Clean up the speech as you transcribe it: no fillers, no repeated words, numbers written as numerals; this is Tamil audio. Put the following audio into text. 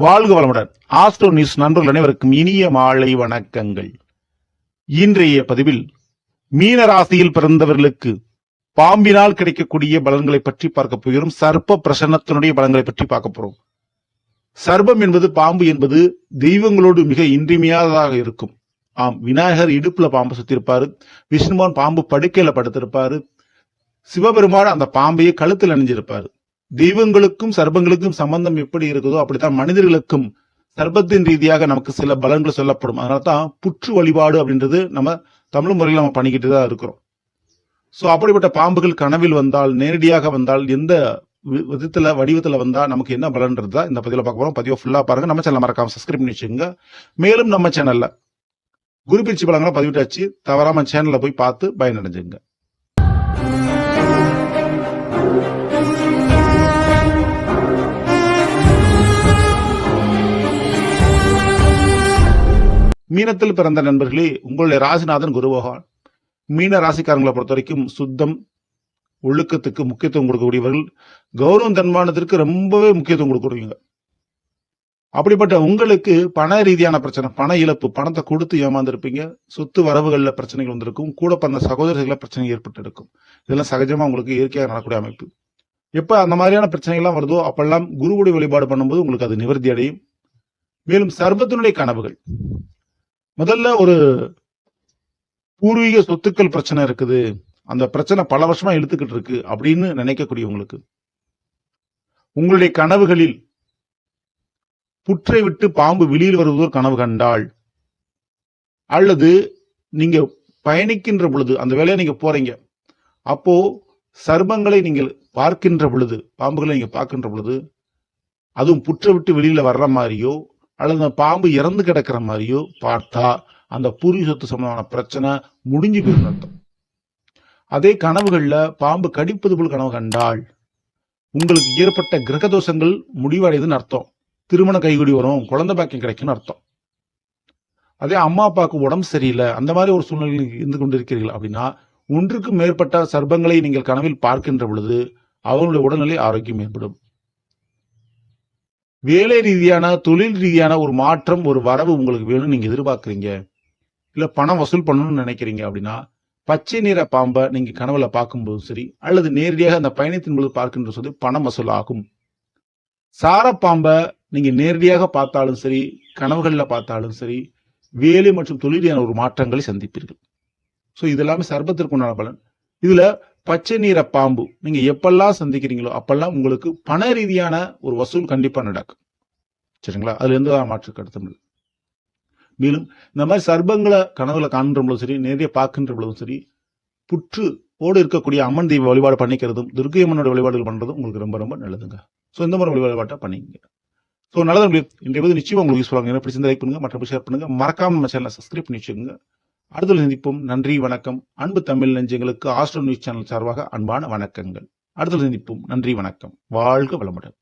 வாழ்க வளமுடன். ஆஸ்ட்ரோ நியூஸ் நண்பர்கள் அனைவருக்கும் இனிய மாலை வணக்கங்கள். இன்றைய பதிவில் மீன ராசியில் பிறந்தவர்களுக்கு பாம்பினால் கிடைக்கக்கூடிய பலன்களை பற்றி பார்க்க போகிறோம். சர்ப்ப பிரசன்னத்தினுடைய பலன்களை பற்றி பார்க்க போறோம். சர்ப்பம் என்பது, பாம்பு என்பது தெய்வங்களோடு மிக இன்றியமையாததாக இருக்கும். ஆம், விநாயகர் இடுப்புல பாம்பு சுத்திருப்பாரு, விஷ்ணுமான் பாம்பு படுக்கையில படுத்திருப்பாரு, சிவபெருமான் அந்த பாம்பையை கழுத்தில் அணிஞ்சிருப்பாரு. தெய்வங்களுக்கும் சர்ப்பங்களுக்கும் சம்பந்தம் எப்படி இருக்குதோ அப்படித்தான் மனிதர்களுக்கும் சர்ப்பத்தின் ரீதியாக நமக்கு சில பலன்கள் சொல்லப்படும். அதனால்தான் புற்று வழிபாடு அப்படின்றது நம்ம தமிழ் முறையில் நம்ம பண்ணிக்கிட்டு தான் இருக்கிறோம். சோ அப்படிப்பட்ட பாம்புகள் கனவில் வந்தால், நேரடியாக வந்தால், எந்த விதத்துல வடிவத்துல வந்தா நமக்கு என்ன பலன்றதா இந்த பதிவில் பார்க்க போறோம். பதிவை ஃபுல்லா பாருங்க. நம்ம சேனல் மறக்காம சப்ஸ்கிரைப் பண்ணி வச்சுக்கோங்க. மேலும் நம்ம சேனல்ல குரு பயிற்சி பலன்களை பதிவிட்டாச்சு, தவறாம சேனல்ல போய் பார்த்து பயனடைஞ்சுங்க. மீனத்தில் பிறந்த நண்பர்களே, உங்களுடைய ராசிநாதன் குரு பகவான். மீன ராசிக்காரங்களை பொறுத்த வரைக்கும் சுத்தம், ஒழுக்கத்துக்கு முக்கியத்துவம் கொடுக்கக்கூடியவர்கள், கௌரவம் தன்மானத்திற்கு ரொம்பவே முக்கியத்துவம் கொடுக்கக்கூடியவங்க. அப்படிப்பட்ட உங்களுக்கு பண ரீதியான பிரச்சனை, பண இழப்பு, பணத்தை கொடுத்து ஏமாந்துருப்பீங்க, சொத்து வரவுகள்ல பிரச்சனைகள் வந்திருக்கும், கூட பிறந்த சகோதரர்கள பிரச்சனை ஏற்பட்டு இருக்கும். இதெல்லாம் சகஜமா உங்களுக்கு இயற்கையாக நடக்கக்கூடிய அமைப்பு. எப்ப அந்த மாதிரியான பிரச்சனைகள்லாம் வருதோ அப்பெல்லாம் குருவுடைய வழிபாடு பண்ணும்போது உங்களுக்கு அது நிவர்த்தி அடையும். மேலும் சர்ப்பத்தினுடைய கனவுகள், முதல்ல ஒரு பூர்வீக சொத்துக்கள் பிரச்சனை இருக்குது, அந்த பிரச்சனை பல வருஷமா இழுத்துக்கிட்டு இருக்கு அப்படின்னு நினைக்கக்கூடியவங்களுக்கு உங்களுடைய கனவுகளில் புற்றை விட்டு பாம்பு வெளியில் வருவதோர் கனவு கண்டால், அல்லது நீங்க பயணிக்கின்ற பொழுது அந்த வேலையை நீங்க போறீங்க, அப்போ சர்ப்பங்களை நீங்கள் பார்க்கின்ற பொழுது, பாம்புகளை நீங்க பார்க்கின்ற பொழுது, அதுவும் புற்றை விட்டு வெளியில வர்ற மாதிரியோ அல்லது அந்த பாம்பு இறந்து கிடக்கிற மாதிரியோ பார்த்தா அந்த பூர்வீக சொத்து சம்பந்தமான பிரச்சனை முடிஞ்சு போயிடும் அர்த்தம். அதே கனவுகள்ல பாம்பு கடிப்பது போல் கனவு கண்டால் உங்களுக்கு ஏற்பட்ட கிரக தோஷங்கள் முடிவடையுதுன்னு அர்த்தம். திருமணம் கைகூடி வரும், குழந்தை பாக்கியம் கிடைக்கும்னு அர்த்தம். அதே அம்மா அப்பாவுக்கு உடம்பு சரியில்லை, அந்த மாதிரி ஒரு சூழ்நிலையில் இருந்து கொண்டிருக்கிறீர்கள் அப்படின்னா, ஒன்றுக்கும் மேற்பட்ட சர்ப்பங்களை நீங்கள் கனவில் பார்க்கின்ற பொழுது அவர்களுடைய உடல்நிலை ஆரோக்கியம் மேம்படும். வேலை ரீதியான, தொழில் ரீதியான ஒரு மாற்றம், ஒரு வரவு உங்களுக்கு வேணும்னு நீங்க எதிர்பார்க்குறீங்க, இல்ல பணம் வசூல் பண்ணணும்னு நினைக்கிறீங்க அப்படின்னா, பச்சை நிற பாம்பை நீங்க கனவுல பார்க்கும்போது சரி, அல்லது நேரடியாக அந்த பயணத்தின் போது பார்க்கின்ற போது பணம் வசூல் ஆகும். சாரப்பாம்பை நீங்க நேரடியாக பார்த்தாலும் சரி, கனவுகள்ல பார்த்தாலும் சரி, வேலை மற்றும் தொழில் ரீதியான ஒரு மாற்றங்களை சந்திப்பீர்கள். ஸோ இதெல்லாமே சர்ப்பத்திற்கு உண்டான பலன். இதுல பச்சை நீர பாம்பு நீங்க எப்பெல்லாம் சந்திக்கிறீங்களோ அப்பெல்லாம் உங்களுக்கு பண ரீதியான ஒரு வசூல் கண்டிப்பா நடக்கும். சரிங்களா? அதுல எந்த மாற்று கருத்தும் இல்லை. மேலும் இந்த மாதிரி சர்ப்பங்களை கனவுல காண்கின்ற பொழுதும் சரி, நேரடியாக பார்க்கின்ற பொழுதும் சரி, புற்று ஓடு இருக்கக்கூடிய அம்மன் தெய்வ வழிபாடு பண்ணிக்கிறதும், துர்க்கை அம்மனோட வழிபாடுகள் பண்றதும் உங்களுக்கு ரொம்ப ரொம்ப நல்லதுங்க. ஸோ இந்த மாதிரி வழிபாட்டை பண்ணிக்கங்க. ஸோ நல்லது. இன்றைய போது நிச்சயமா உங்களுக்கு யூஸ் பண்ணுங்க. பிடிச்சிருந்தா லைக் பண்ணுங்க, மற்றபடி ஷேர் பண்ணுங்க, மறக்காம நம்ம சேனலை சப்ஸ்கிரைப் பண்ணி வச்சுக்கோங்க. அடுத்த சந்திப்போம். நன்றி, வணக்கம். அன்பு தமிழ் நெஞ்சங்களுக்கு ஆஸ்ட்ரோ நியூஸ் சேனல் சார்பாக அன்பான வணக்கங்கள். அடுத்த சந்திப்போம். நன்றி, வணக்கம். வாழ்க வளமுடன்.